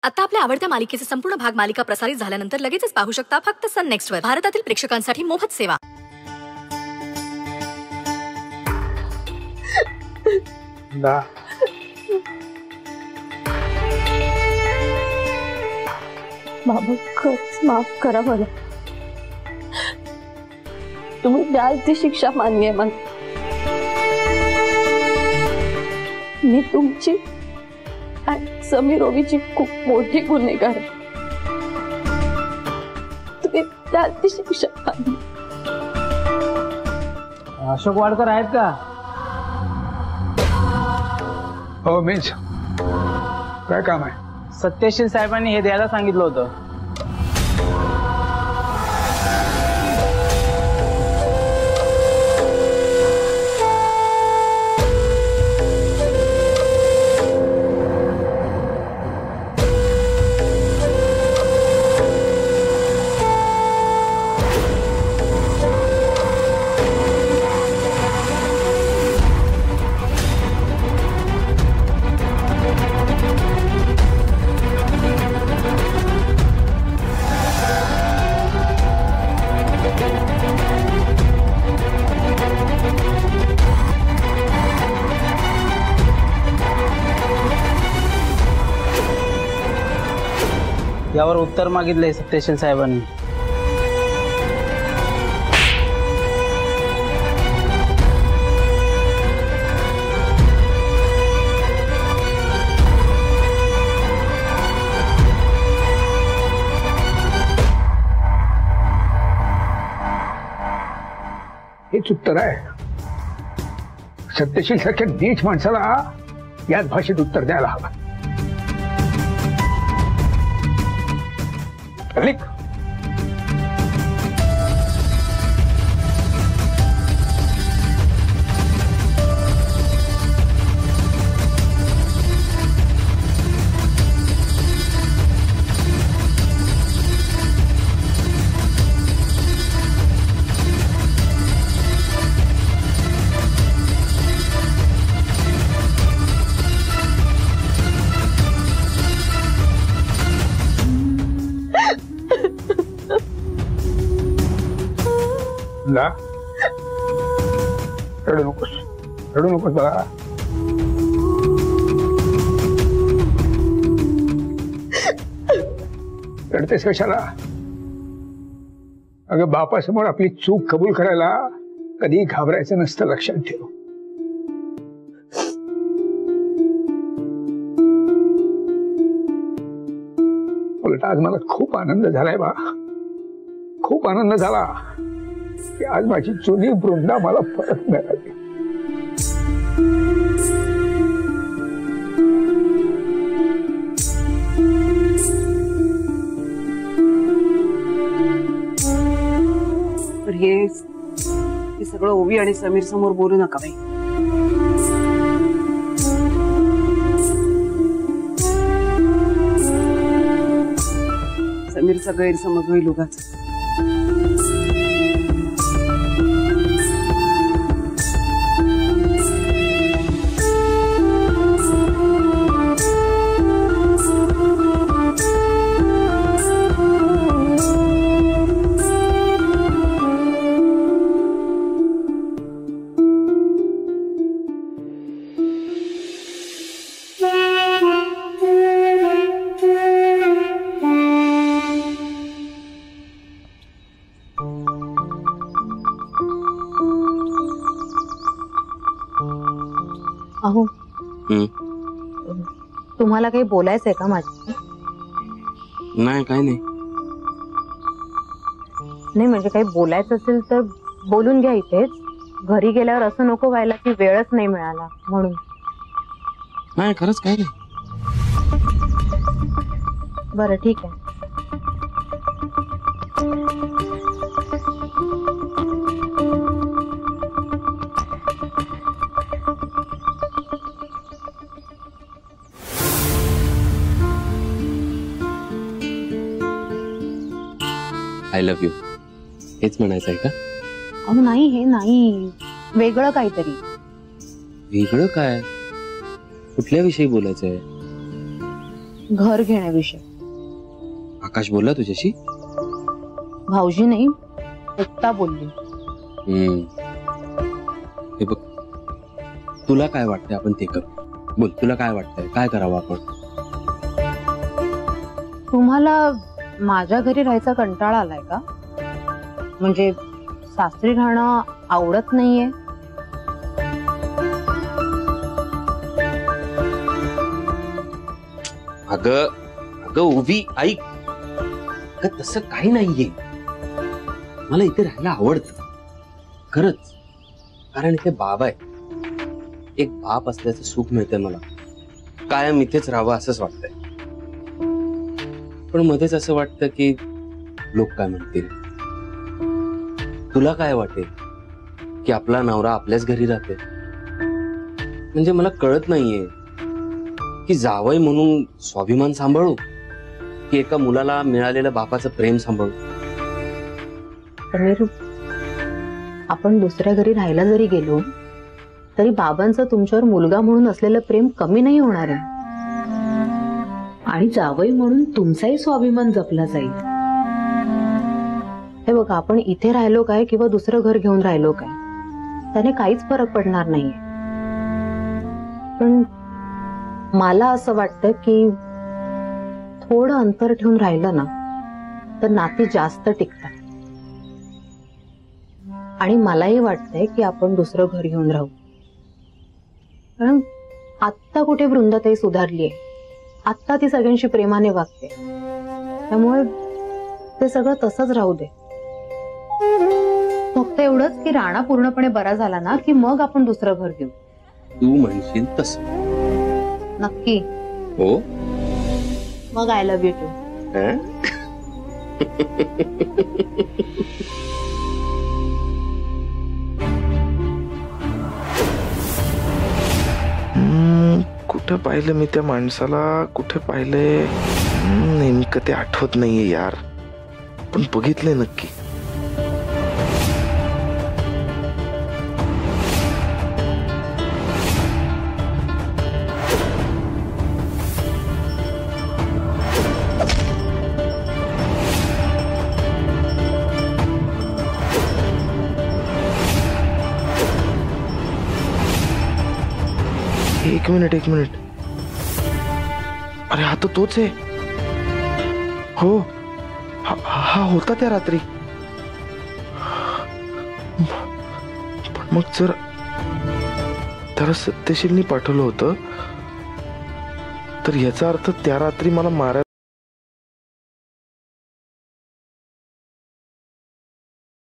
आता आपल्या आवडत्या मालिकेचे संपूर्ण भाग मालिका प्रसारित झाल्यानंतर लगेचच पाहू शकता फक्त सन नेक्स्ट वर. भारतातील प्रेक्षकांसाठी मोफत सेवा. बाबा खरंच माफ करा मला. तुम्ही द्याल ती शिक्षा मान्य आहे मला. मी तुमची आणि समीर ओवीची खूप मोठी गुन्हेगार. तुम्ही द्याल ती शिक्षा मान्य. अशोक वाडकर आहेत का? हो मीच. काय काम आहे? सत्यशील साहेबांनी हे द्यायला सांगितलं होतं. यावर उत्तर मागितलंय सत्यशील साहेबांनी. हेच उत्तर आहे. सत्यशील सारख्या नीच माणसाला याच भाषेत उत्तर द्यायला हवं. लिख. ला रडू नकोस बघा. रडतेस कशाला? अगं बापासमोर आपली चूक कबूल करायला कधी घाबरायचं नसतं, लक्षात ठेव. उलट आज मला खूप आनंद झालाय बा. खूप आनंद झाला की आज माझी जुनी वृंदा मला परत मिळाली. हे सगळं ओवी आणि समीर समोर बोलू नका बाई. समीरचा गैरसमज होईल उगाच. अहो तुम्हाला काही बोलायचंय का माझ्या? नाही काही नाही. नाही म्हणजे काही बोलायचं असेल तर बोलून घ्या इथेच. घरी गेल्यावर असं नको व्हायला की वेळच नाही मिळाला म्हणून. नाही खरंच काही नाही. बरं ठीक आहे. आय लव्ह यू हेच म्हणायचं आहे का? अहो नाही, हे नाही, वेगळं काहीतरी. वेगळं काय? कुठल्या विषयी बोलायचं आहे? घर घेण्याविषयी. आकाश बोलला तुझ्याशी? भाऊजी नाही, एकटा बोलली. हे बघ, तुला काय वाटतंय आपण ते करू. बोल, तुला काय वाटतंय, काय करावं आपण? तुम्हाला माझ्या घरी राहायचा कंटाळा आलाय का? म्हणजे सासरी राहणं आवडत नाहीये? अगं अगं उभी ऐक. अगं तसं काही नाहीये. मला इथे राहायला आवडतं खरंच. कारण इथे बाबा आहे. एक बाप असल्याचं सुख मिळतंय मला. कायम इथेच राहावं असंच वाटतंय. पण मध्येच असं वाटतं की लोक काय म्हणतील. तुला काय वाटेल की आपला नवरा आपल्याच घरी राहते? म्हणजे मला कळत नाहीये की जावई म्हणून स्वाभिमान सांभाळू की एका मुलाला मिळालेलं बापाचं प्रेम सांभाळू. समीर, आपण दुसऱ्या घरी राहायला जरी गेलो तरी बाबांचं तुमच्यावर मुलगा म्हणून असलेलं प्रेम कमी नाही होणार आहे. आणि जावई म्हणून तुमचाही स्वाभिमान जपला जाईल. हे बघा, आपण इथे राहिलो काय किंवा दुसरं घर घेऊन राहिलो काय, त्याने काहीच फरक पडणार नाहीये. पण मला असं वाटतं की थोडं अंतर ठेवून राहिलं ना तर नाती जास्त टिकतात. आणि मलाही वाटतंय की आपण दुसरं घर घेऊन राहू. कारण आत्ता कुठे वृंदाताई सुधारलीये, आत्ता ती सगळ्यांशी प्रेमाने वागते. त्यामुळे ते सगळं तसंच राहू दे. फक्त एवढंच की राणा पूर्णपणे बरा झाला ना की मग आपण दुसरं घर घेऊ. तू म्हणशील तसं? नक्की. हो. मग आय लव्ह यू टू. कुठं पाहिलं मी त्या माणसाला, कुठे पाहिलंय नेमकं ते आठवत नाहीये यार. पण बघितलंय नक्की. एक मिनिट. अरे हा तर तोच आहे. हो, हा होता त्या रात्री. पण मग जर त्याला सत्यशीलनी पाठवलं होतं तर याचा अर्थ त्या रात्री मला मारायला